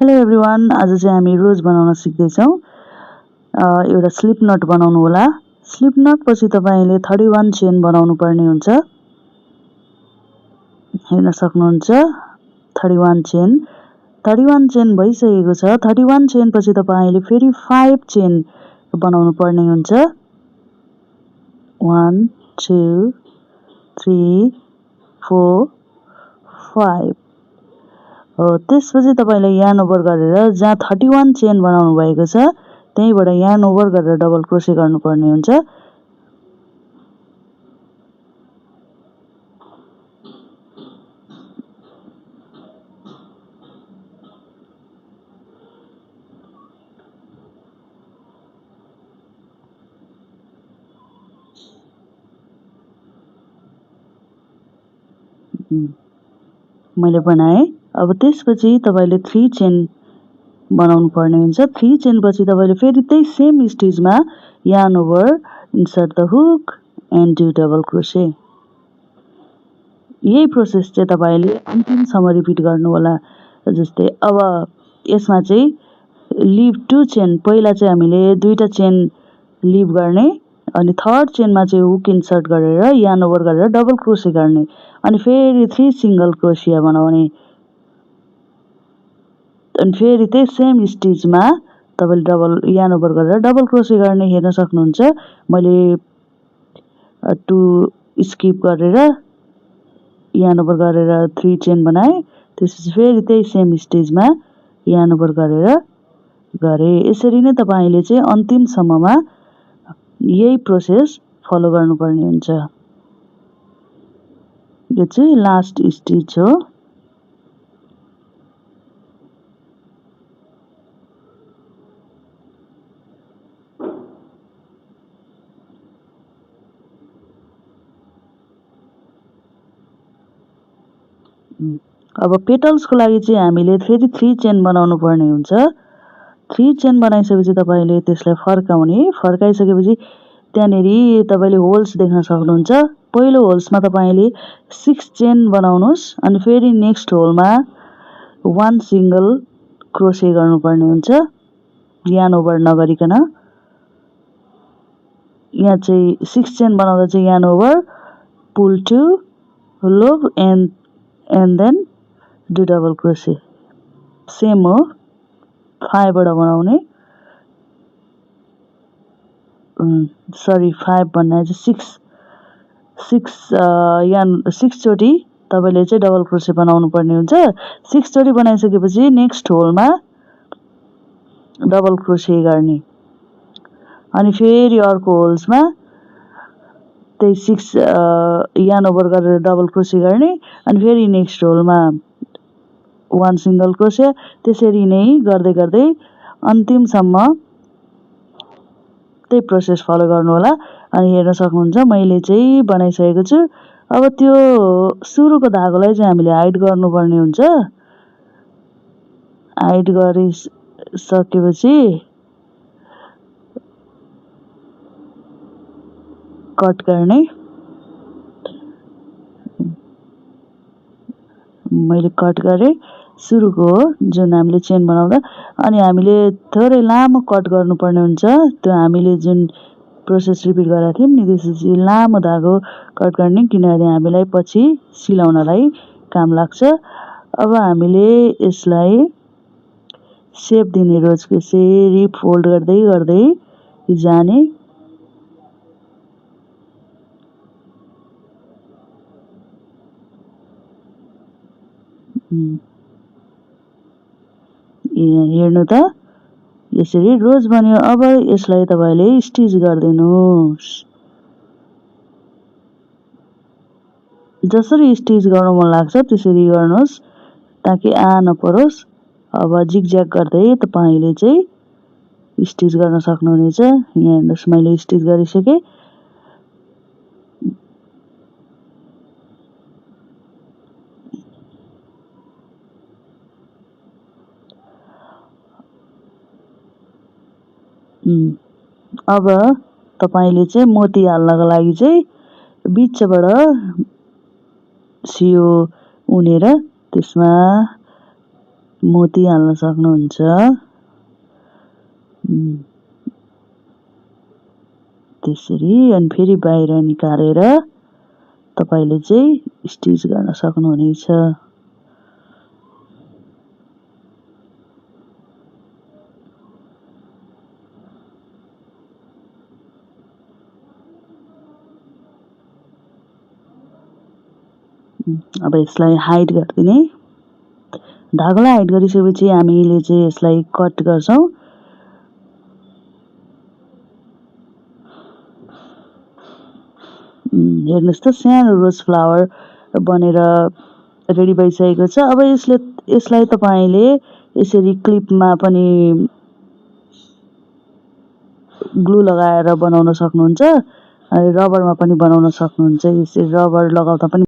Hello everyone, आज चाहिँ हामी रोज बनाउन सिक्दैछौँ। एउटा स्लिप नट बनाउनु होला। स्लिप नट पछि तपाईले 31 चेन बनाउनु पर्ने हुन्छ। हेर्न सक्नुहुन्छ 31 चेन। 31 चेन भइसकेको छ। 31 चेन पछि तपाईले फेरि 5 चेन बनाउनु पर्ने हुन्छ। 1 2 3 4 5। त्यसपछि तपाईले यार्न ओभर गरेर जहाँ 31 चेन बनाउनु भएको छ त्यहीबाट यार्न ओभर गरेर डबल क्रोशे गर्नुपर्ने हुन्छ। मैले बनाएँ। अब त्यसपछि तपाईले 3 चेन बनाउनु पर्ने हुन्छ। 3 चेन पछि तपाईले फेरि त्यही सेम स्टेजमा yarn over, insert the hook and do double crochet. यही प्रोसेस चाहिँ तपाईले अन्तिमसम्म रिपिट गर्नु होला। जस्तै अब यसमा चाहिँ लिभ 2 चेन, पहिला चाहिँ हामीले दुईटा चेन लिभ गर्ने अनि थर्ड चेनमा चाहिँ हुक इन्सर्ट गरेर यार्न ओभर गरेर डबल क्रोशे गर्ने अनि फेरि 3 सिंगल क्रोशिया बनाउने अनि फेरि त्यही सेम स्टिचमा तपाईले डबल यार्न ओभर गरेर डबल क्रोशे गर्ने। हेर्न सक्नुहुन्छ मैले 2 स्किप गरेर यार्न ओभर गरेर 3 चेन बनाएँ। त्यसपछि फेरि त्यही सेम स्टेजमा यार्न ओभर गरेर गरे। यसरी नै तपाईले चाहिँ अन्तिमसम्ममा यही प्रोसेस फलो गर्नुपर्ने हुन्छ। यो चाहिँ लास्ट स्टिच हो। अब पेटल्सको लागि चाहिँ हामीले फेरि 3 चेन बनाउनु पर्ने हुन्छ। 3 चेन बनाइसकेपछि तपाईले त्यसलाई फर्काउने। फर्काइसकेपछि त्यहाँनेरि तपाईले होल्स देख्न सक्नुहुन्छ। पहिलो होल्समा तपाईले 6 चेन बनाउनुस् अनि फेरि नेक्स्ट होलमा 1 सिंगल क्रोशे गर्नुपर्ने हुन्छ यार्न ओभर नगरिकन। यहाँ चाहिँ 6 चेन बनाउँदा चाहिँ yarn over, pull two, loop and then do double crochet. Same हो 5 वटा बनाउने। 5 भन्दा चाहिँ 6 चोटी तपाईले चाहिँ डबल क्रोशे बनाउनु पर्ने हुन्छ। 6 चोटी बनाइसकेपछि नेक्स्ट होलमा डबल क्रोशे गर्ने अनि फेरि अर्को होल्समा त्यही 6 यार्न ओभर गरेर डबल क्रोशे गर्ने अनि फेरि नेक्स्ट होलमा 1 सिंगल क्रोशे। त्यसरी नै गर्दै गर्दै अन्तिमसम्म त्यही प्रोसेस फलो गर्नु होला। अनि हेर्न सक्नुहुन्छ मैले चाहिँ बनाइसकेको छु। अब त्यो सुरुको धागोलाई चाहिँ हामीले हाइड गर्नुपर्ने हुन्छ। हाइड गरिसकेपछि कट गर्ने। मैले कट गरेँ सुरुको जुन हामीले चेन बनाउँदा। अनि हामीले थोरै लामो कट गर्नुपर्ने हुन्छ। त्यो हामीले जुन प्रोसेस रिपिट गरेका थियौँ नि त्यसपछि लामो धागो कट गर्ने, किनभने हामीलाई पछि सिलाउनलाई काम लाग्छ। अब हामीले यसलाई सेप दिने रोजको यसरी फोल्ड गर्दै गर्दै जाने। हेर्नु त यसरी रोज बन्यो। अब यसलाई तपाईले स्टिच गर्दिनुस्। जसरी स्टिच गर्न मन लाग्छ त्यसरी गर्नुस् ताकि नपरोस्। अब जिगज्याग गर्दै तपाईले चाहिँ स्टिच गर्न सक्नुहुनेछ। यहाँ हेर्नुस् मैले स्टिच गरिसकेँ। अब तपाईले चाहिँ मोती हाल्नको लागि चाहिँ बीचबाट सियो उनेर त्यसमा मोती हाल्न सक्नुहुन्छ। त्यसरी अनि फेरि बाहिर निकालेर तपाईले चाहिँ स्टिच गर्न सक्नुहुनेछ। अब यसलाई हाइड गरिदिने। धागोलाई हाइड गरिसकेपछि हामीले चाहिँ यसलाई कट गर्छौं। हेर्नुस् त सानो रोज फ्लावर बनेर रेडी भइसकेको छ। अब यसलाई तपाईले यसरी क्लिपमा पनि ग्लु लगाएर बनाउन सक्नुहुन्छ। रबरमा पनि बनाउन सक्नुहुन्छ। यसरी रबर लगाउँदा पनि